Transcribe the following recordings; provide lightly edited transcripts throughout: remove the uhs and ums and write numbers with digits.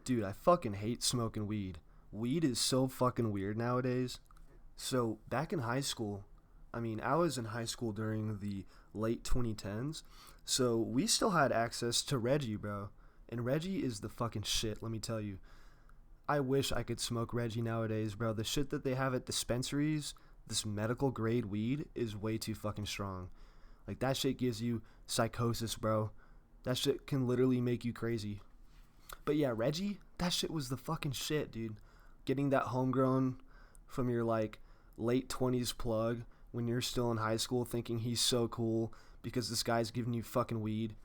Dude, I fucking hate smoking weed. Weed is so fucking weird nowadays. So, back in high school, I was in high school during the late 2010s. So, we still had access to Reggie, bro. And Reggie is the fucking shit, let me tell you. I wish I could smoke Reggie nowadays, bro. The shit that they have at dispensaries, this medical grade weed, is way too fucking strong. Like, that shit gives you psychosis, bro. That shit can literally make you crazy. But yeah, Reggie, that shit was the fucking shit, dude. Getting that homegrown from your like late 20s plug when you're still in high school thinking he's so cool because this guy's giving you fucking weed.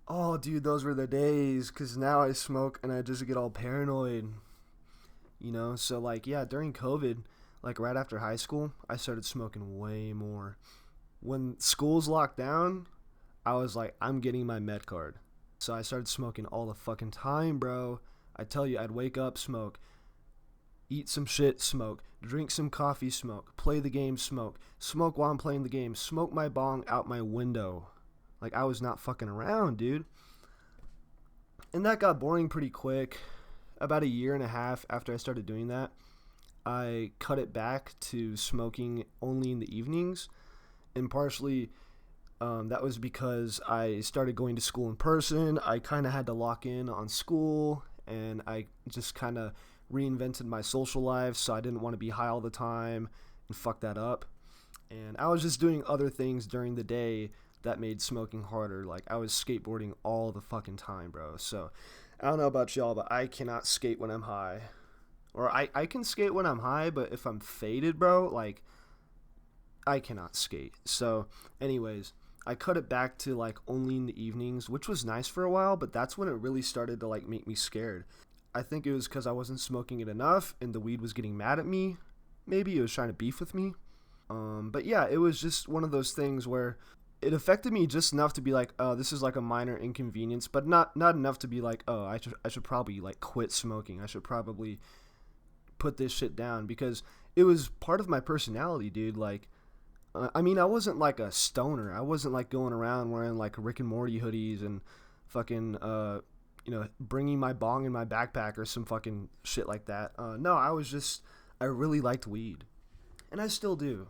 Oh, dude, those were the days cuz now I smoke and I just get all paranoid, you know? So like yeah, during COVID, like right after high school, I started smoking way more. When schools locked down, I was like I'm getting my med card. So I started smoking all the fucking time, bro. I tell you, I'd wake up, smoke, eat some shit, smoke, drink some coffee, smoke, play the game, smoke, smoke while I'm playing the game, smoke my bong out my window. Like, I was not fucking around, dude. And that got boring pretty quick. About a year and a half after I started doing that, I cut it back to smoking only in the evenings. And partially that was because I started going to school in person. I kind of had to lock in on school, and I just kind of reinvented my social life, so I didn't want to be high all the time and fuck that up. And I was just doing other things during the day that made smoking harder. Like, I was skateboarding all the fucking time, bro. So, I don't know about y'all, but I cannot skate when I'm high. Or I can skate when I'm high, but if I'm faded, bro, like, I cannot skate. So, anyways, I cut it back to like only in the evenings, which was nice for a while, but that's when it really started to like make me scared. I think it was because I wasn't smoking it enough and the weed was getting mad at me. Maybe it was trying to beef with me. But yeah, it was just one of those things where it affected me just enough to be like, oh, this is like a minor inconvenience, but not enough to be like, oh, I should probably like quit smoking. I should probably put this shit down because it was part of my personality, dude. Like, I wasn't like a stoner. I wasn't like going around wearing like Rick and Morty hoodies and fucking, bringing my bong in my backpack or some fucking shit like that. No, I really liked weed. And I still do.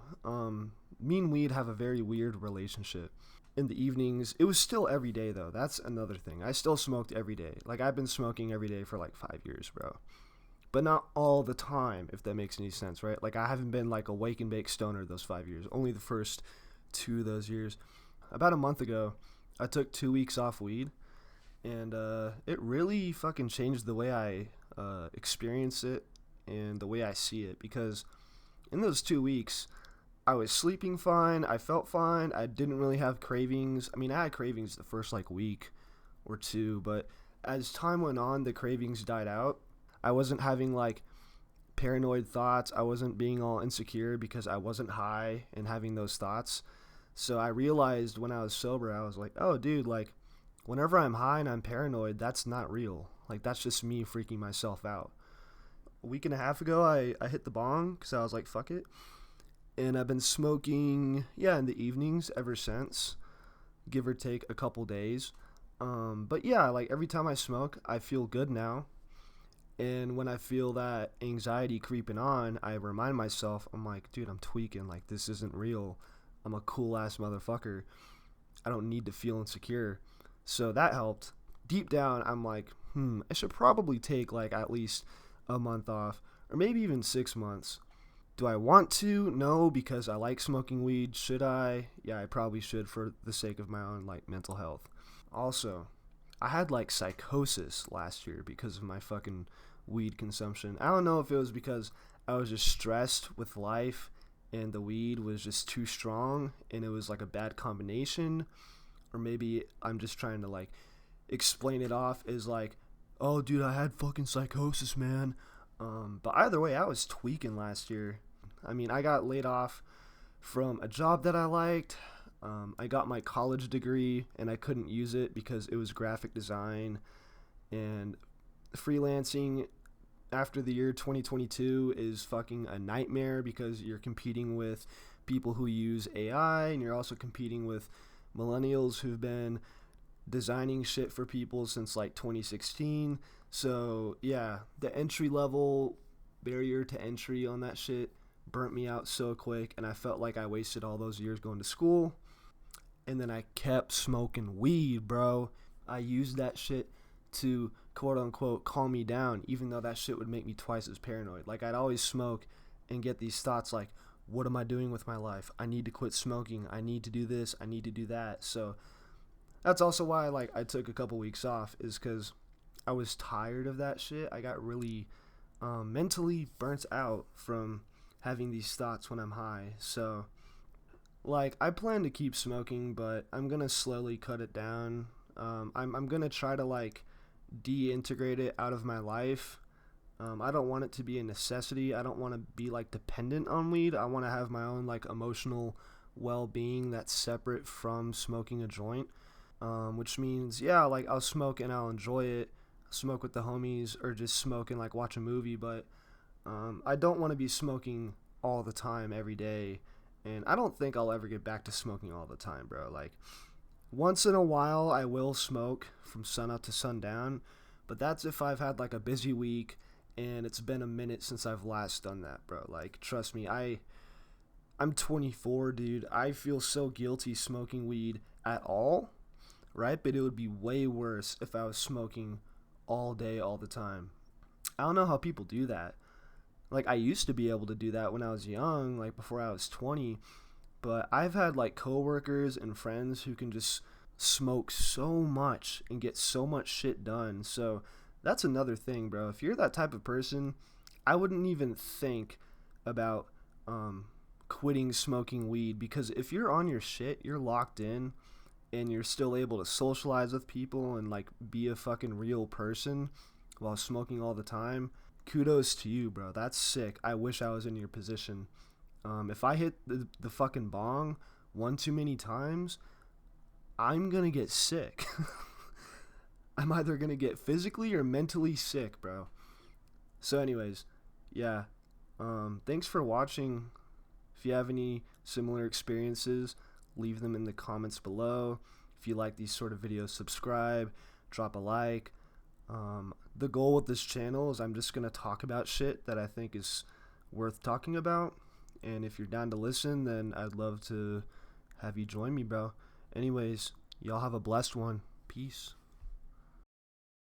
Me and weed have a very weird relationship. In the evenings, it was still every day though. That's another thing. I still smoked every day. Like, I've been smoking every day for like 5 years, bro. But not all the time, if that makes any sense, right? Like, I haven't been like a wake and bake stoner those 5 years. Only the first two of those years. About a month ago, I took 2 weeks off weed, and it really fucking changed the way I experience it and the way I see it. Because in those 2 weeks, I was sleeping fine. I felt fine. I didn't really have cravings. I had cravings the first like week or two, but as time went on, the cravings died out. I wasn't having like paranoid thoughts. I wasn't being all insecure because I wasn't high and having those thoughts. So I realized when I was sober, I was like, oh, dude, like, whenever I'm high and I'm paranoid, that's not real. Like, that's just me freaking myself out. A week and a half ago, I hit the bong because I was like, fuck it. And I've been smoking, yeah, in the evenings ever since, give or take a couple days. But yeah, like, every time I smoke, I feel good now. And when I feel that anxiety creeping on, I remind myself, I'm like, dude, I'm tweaking. Like, this isn't real. I'm a cool ass motherfucker. I don't need to feel insecure. So that helped. Deep down, I'm like, I should probably take like at least a month off, or maybe even 6 months. Do I want to? No, because I like smoking weed. Should I? Yeah, I probably should for the sake of my own like mental health. Also, I had like psychosis last year because of my fucking weed consumption. I don't know if it was because I was just stressed with life and the weed was just too strong and it was like a bad combination, or maybe I'm just trying to like explain it off as like, oh, dude, I had fucking psychosis, man. But either way, I was tweaking last year. I got laid off from a job that I liked. I got my college degree and I couldn't use it because it was graphic design, and freelancing after the year 2022 is fucking a nightmare because you're competing with people who use AI, and you're also competing with millennials who've been designing shit for people since like 2016. So yeah, the entry level barrier to entry on that shit burnt me out so quick, and I felt like I wasted all those years going to school. And then I kept smoking weed, bro. I used that shit to quote unquote calm me down, even though that shit would make me twice as paranoid. Like, I'd always smoke and get these thoughts like, what am I doing with my life? I need to quit smoking. I need to do this. I need to do that. So that's also why like I took a couple weeks off, is because I was tired of that shit. I got really mentally burnt out from having these thoughts when I'm high. So like, I plan to keep smoking, but I'm gonna slowly cut it down. I'm gonna try to like deintegrate it out of my life. I don't want it to be a necessity. I don't want to be like dependent on weed. I want to have my own like emotional well-being that's separate from smoking a joint. Which means, yeah, like I'll smoke and I'll enjoy it, smoke with the homies, or just smoke and like watch a movie. But I don't want to be smoking all the time every day, and I don't think I'll ever get back to smoking all the time, bro. Like, once in a while I will smoke from sunup to sundown, but that's if I've had like a busy week and it's been a minute since I've last done that, bro. Like, trust me, I'm 24, dude. I feel so guilty smoking weed at all, right? But it would be way worse if I was smoking all day, all the time. I don't know how people do that. Like, I used to be able to do that when I was young, like before I was 20, but I've had like coworkers and friends who can just smoke so much and get so much shit done. So that's another thing, bro. If you're that type of person, I wouldn't even think about quitting smoking weed, because if you're on your shit, you're locked in and you're still able to socialize with people and like be a fucking real person while smoking all the time. Kudos to you, bro. That's sick. I wish I was in your position. If I hit the fucking bong one too many times, I'm gonna get sick. I'm either gonna get physically or mentally sick, bro. So anyways, yeah. Thanks for watching. If you have any similar experiences, leave them in the comments below. If you like these sort of videos, subscribe, drop a like. The goal with this channel is I'm just going to talk about shit that I think is worth talking about. And if you're down to listen, then I'd love to have you join me, bro. Anyways, y'all have a blessed one. Peace.